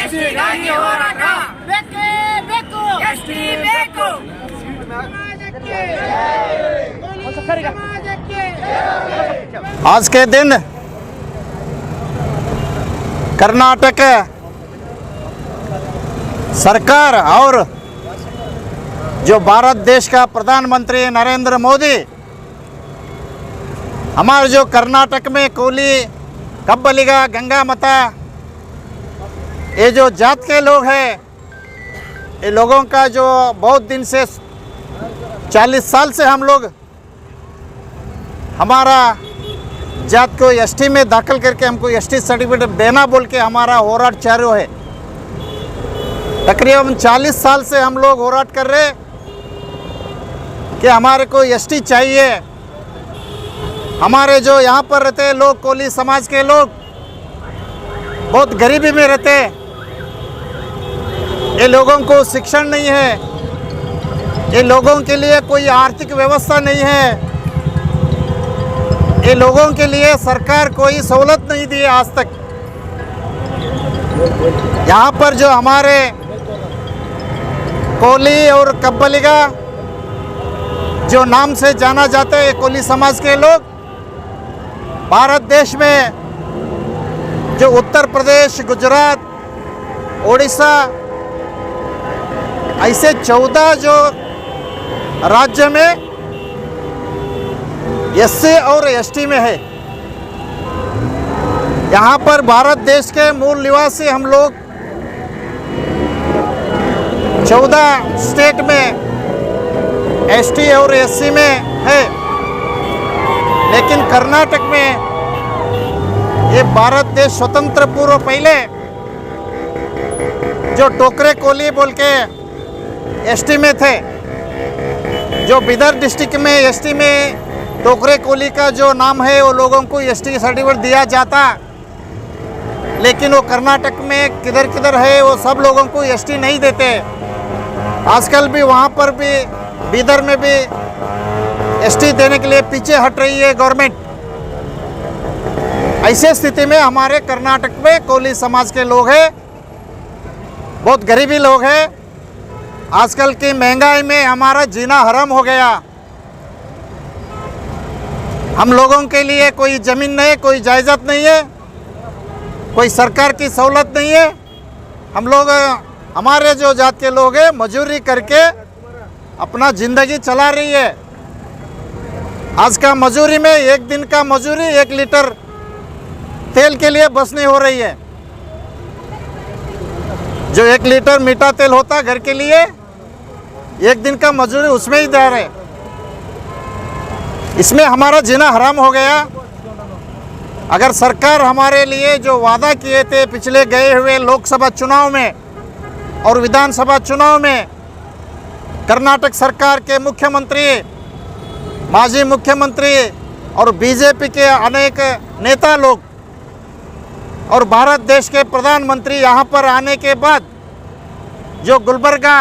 ಎಸ್ಟಿಗಾಗಿ ಹೋರಾಟ ಬೇಕೇ ಬೇಕು. ಎಸ್ಟಿ ಬೇಕು. आज के दिन कर्नाटक सरकार और जो भारत देश का प्रधानमंत्री नरेंद्र मोदी हमारे जो कर्नाटक में कोली, कब्बलिगा, गंगा माता, ये जो जात के लोग हैं, ये लोगों का जो बहुत दिन से 40 साल से हम लोग हमारा जात को एसटी में दाखिल करके हमको एसटी सर्टिफिकेट देना बोल के हमारा होराट चालू है। तकरीबन 40 साल से हम लोग होराट कर रहे कि हमारे को एसटी चाहिए। हमारे जो यहाँ पर रहते हैं लोग, कोली समाज के लोग बहुत गरीबी में रहते हैं। ये लोगों को शिक्षण नहीं है, ये लोगों के लिए कोई आर्थिक व्यवस्था नहीं है, ये लोगों के लिए सरकार कोई सहूलत नहीं दी है आज तक। यहाँ पर जो हमारे कोली और कब्बलिगा जो नाम से जाना जाता है, कोली समाज के लोग भारत देश में जो उत्तर प्रदेश, गुजरात, उड़ीसा ऐसे 14 जो राज्य में एससी और एसटी में है। यहाँ पर भारत देश के मूल निवासी हम लोग 14 स्टेट में एसटी और एससी में है, लेकिन कर्नाटक में ये भारत देश स्वतंत्र पूर्व पहले जो टोकरे कोली बोल के एसटी में थे, जो बिदर डिस्ट्रिक्ट में एसटी में टोकरे कोली का जो नाम है वो लोगों को एसटी सर्टिफिकेट दिया जाता, लेकिन वो कर्नाटक में किधर किधर है वो सब लोगों को एसटी नहीं देते। आजकल भी वहाँ पर भी बिदर में भी एसटी देने के लिए पीछे हट रही है गवर्नमेंट। ऐसे स्थिति में हमारे कर्नाटक में कोली समाज के लोग हैं, बहुत गरीबी लोग हैं। आजकल की महंगाई में हमारा जीना हराम हो गया। हम लोगों के लिए कोई ज़मीन नहीं, कोई जायदाद नहीं है, कोई सरकार की सहूलत नहीं है। हम लोग, हमारे जो जात के लोग हैं, मजदूरी करके अपना ज़िंदगी चला रही है। आज का मजदूरी में एक दिन का मजदूरी 1 लीटर तेल के लिए बस नहीं हो रही है। जो 1 लीटर मीठा तेल होता घर के लिए, एक दिन का मजदूरी उसमें ही दे रहे। इसमें हमारा जीना हराम हो गया। अगर सरकार हमारे लिए जो वादा किए थे पिछले गए हुए लोकसभा चुनाव में और विधानसभा चुनाव में, कर्नाटक सरकार के मुख्यमंत्री, माजी मुख्यमंत्री और बीजेपी के अनेक नेता लोग और भारत देश के प्रधानमंत्री यहाँ पर आने के बाद जो गुलबर्गा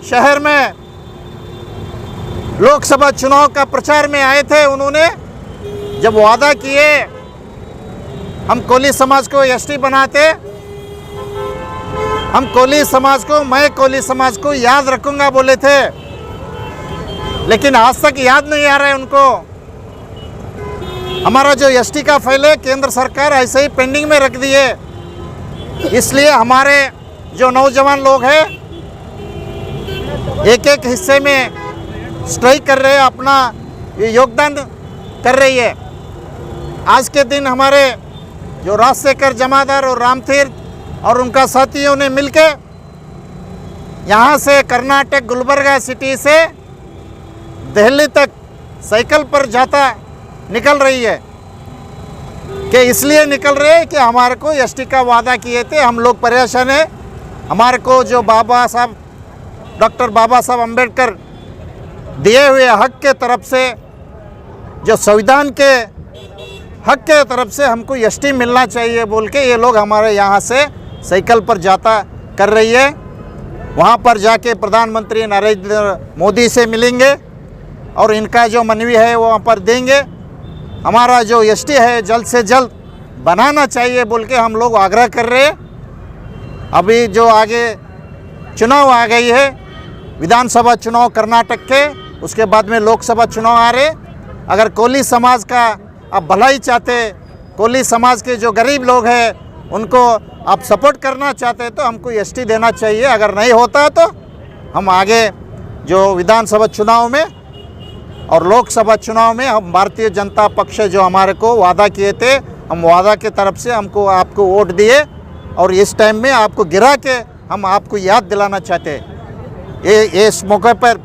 शहर में लोकसभा चुनाव का प्रचार में आए थे, उन्होंने जब वादा किए हम कोली समाज को एसटी बनाते, हम कोली समाज को, मैं कोली समाज को याद रखूंगा बोले थे, लेकिन आज तक याद नहीं आ रहा है उनको। हमारा जो एसटी का फाइल है केंद्र सरकार ऐसे ही पेंडिंग में रख दी है। इसलिए हमारे जो नौजवान लोग हैं एक एक हिस्से में स्ट्राइक कर रहे हैं, अपना योगदान कर रही है। आज के दिन हमारे जो राजशेखर जमादार और रामतीर्थ और उनका साथियों ने मिलकर यहाँ से कर्नाटक गुलबर्गा सिटी से दिल्ली तक साइकिल पर जाता निकल रही है कि इसलिए निकल रहे हैं कि हमारे को एसटी का वादा किए थे। हम लोग परेशान हैं। हमारे को जो डॉक्टर बाबा साहब अम्बेडकर दिए हुए हक के तरफ से, जो संविधान के हक के तरफ से हमको एसटी मिलना चाहिए बोल के ये लोग हमारे यहाँ से साइकिल पर जाता कर रही है। वहाँ पर जाके प्रधानमंत्री नरेंद्र मोदी से मिलेंगे और इनका जो मनवी है वो वहाँ पर देंगे। हमारा जो एसटी है जल्द से जल्द बनाना चाहिए बोल के हम लोग आग्रह कर रहे हैं। अभी जो आगे चुनाव आ गई है, विधानसभा चुनाव कर्नाटक के, उसके बाद में लोकसभा चुनाव आ रहे। अगर कोली समाज का आप भलाई चाहते, कोली समाज के जो गरीब लोग हैं उनको आप सपोर्ट करना चाहते हैं तो हमको एसटी देना चाहिए। अगर नहीं होता है तो हम आगे जो विधानसभा चुनाव में और लोकसभा चुनाव में हम भारतीय जनता पक्ष जो हमारे को वादा किए थे, हम वादा के तरफ से हमको आपको वोट दिए और इस टाइम में आपको गिरा के हम आपको याद दिलाना चाहते हैं। ये इस मौके पर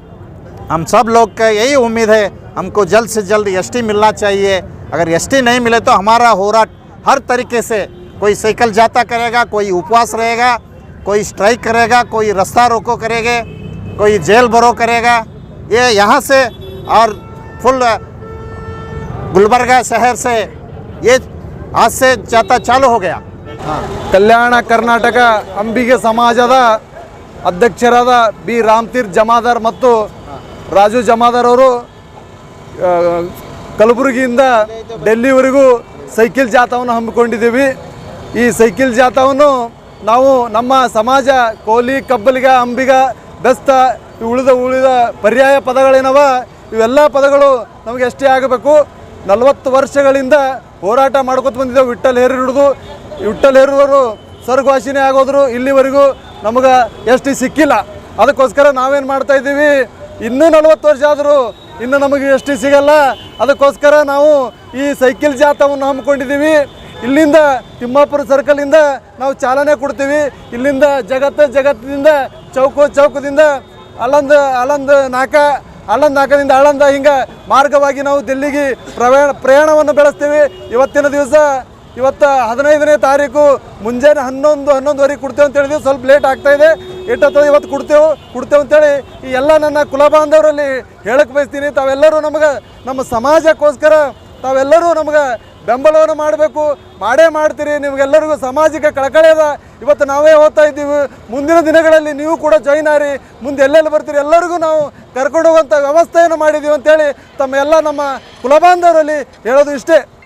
हम सब लोग का यही उम्मीद है, हमको जल्द से जल्द एसटी मिलना चाहिए। अगर एसटी नहीं मिले तो हमारा होराट हर तरीके से, कोई साइकिल जाता करेगा, कोई उपवास रहेगा, कोई स्ट्राइक करेगा, कोई रास्ता रोको करेगा, कोई जेल भरो करेगा। ये यहाँ से और फुल गुलबर्गा शहर से ये आज से जाता चालू हो गया। ಕಲ್ಯಾಣ ಕರ್ನಾಟಕ ಅಂಬಿಗೆ ಸಮಾಜದ ಅಧ್ಯಕ್ಷರಾದ ಬಿ ರಾಮತೀರ್ಥ ಜಮಾದಾರ್ ಮತ್ತು ರಾಜು ಜಮಾದಾರ್ ಅವರು ಕಲಬುರಗಿಯಿಂದ ಡೆಲ್ಲಿವರೆಗೂ ಸೈಕಲ್ ಜಾಥಾವನ್ನು ಹಮ್ಮಿಕೊಂಡಿದ್ದೀವಿ। ಈ ಸೈಕಲ್ ಜಾಥಾವನ್ನು ನಾವು ನಮ್ಮ ಸಮಾಜ ಕೋಲಿ, ಕಬ್ಬಲಿಗ, ಅಂಬಿಗ, ಬೆಸ್ತ ಉಳಿದ ಪರ್ಯಾಯ ಪದಗಳೇನವ ಇವೆಲ್ಲ ಪದಗಳು ನಮಗೆ ಎಷ್ಟೇ ಆಗಬೇಕು। 40 ವರ್ಷಗಳಿಂದ ಹೋರಾಟ ಮಾಡ್ಕೊತ ಬಂದಿದ್ದೇವೆ। ವಿಠ್ಠಲ್ ಹೇರೂರವರು ಸ್ವರ್ಗವಾಸಿನೇ ಆಗೋದ್ರು, ಇಲ್ಲಿವರೆಗೂ ನಮಗೆ ಎಷ್ಟಿ ಸಿಕ್ಕಿಲ್ಲ। ಅದಕ್ಕೋಸ್ಕರ ನಾವೇನು ಮಾಡ್ತಾ ಇದ್ದೀವಿ, ಇನ್ನೂ 40 ವರ್ಷ ಆದರೂ ಇನ್ನು ನಮಗೆ ಎಷ್ಟಿ ಸಿಗಲ್ಲ। ಅದಕ್ಕೋಸ್ಕರ ನಾವು ಈ ಸೈಕಲ್ ಜಾಥಾವನ್ನು ಹಮ್ಮಿಕೊಂಡಿದ್ದೀವಿ। ಇಲ್ಲಿಂದ ತಿಮ್ಮಾಪುರ ಸರ್ಕಲಿಂದ ನಾವು ಚಾಲನೆ ಕೊಡ್ತೀವಿ। ಇಲ್ಲಿಂದ ಜಗತ್ತದಿಂದ ಚೌಕದಿಂದ ಅಳಂದ ನಾಕದಿಂದ ಆಳಂದ ಹಿಂಗೆ ಮಾರ್ಗವಾಗಿ ನಾವು ದಿಲ್ಲಿಗೆ ಪ್ರಯಾಣವನ್ನು ಬೆಳೆಸ್ತೀವಿ। ಇವತ್ತಿನ ದಿವಸ ಇವತ್ತು 15ನೇ ತಾರೀಕು ಮುಂಜಾನೆ 11:11ವರೆಗೆ ಕೊಡ್ತೇವೆ ಅಂತ ಹೇಳಿದ್ವಿ। ಸ್ವಲ್ಪ ಲೇಟ್ ಆಗ್ತಾಯಿದೆ, ಎಷ್ಟೊತ್ತು ಇವತ್ತು ಕೊಡ್ತೇವೆ ಅಂತೇಳಿ ಈ ಎಲ್ಲ ನನ್ನ ಕುಲ ಬಾಂಧವರಲ್ಲಿ ಹೇಳಕ್ಕೆ ಬಯಸ್ತೀನಿ। ತಾವೆಲ್ಲರೂ ನಮಗೆ ನಮ್ಮ ಸಮಾಜಕ್ಕೋಸ್ಕರ ತಾವೆಲ್ಲರೂ ನಮಗೆ ಬೆಂಬಲವನ್ನು ಮಾಡಬೇಕು, ಮಾಡೇ ಮಾಡ್ತೀರಿ। ನಿಮಗೆಲ್ಲರಿಗೂ ಸಾಮಾಜಿಕ ಕಳಕಳಿ ಅದ। ಇವತ್ತು ನಾವೇ ಓದ್ತಾ ಇದ್ದೀವಿ, ಮುಂದಿನ ದಿನಗಳಲ್ಲಿ ನೀವು ಕೂಡ ಜಾಯ್ನ್ ಆರಿ, ಮುಂದೆ ಎಲ್ಲೆಲ್ಲಿ ಬರ್ತೀರಿ ಎಲ್ಲರಿಗೂ ನಾವು ಕರ್ಕೊಂಡು ಹೋಗುವಂಥ ವ್ಯವಸ್ಥೆಯನ್ನು ಮಾಡಿದ್ದೀವಿ ಅಂತೇಳಿ ನಮ್ಮ ಕುಲಬಾಂಧವರಲ್ಲಿ ಹೇಳೋದು ಇಷ್ಟೇ।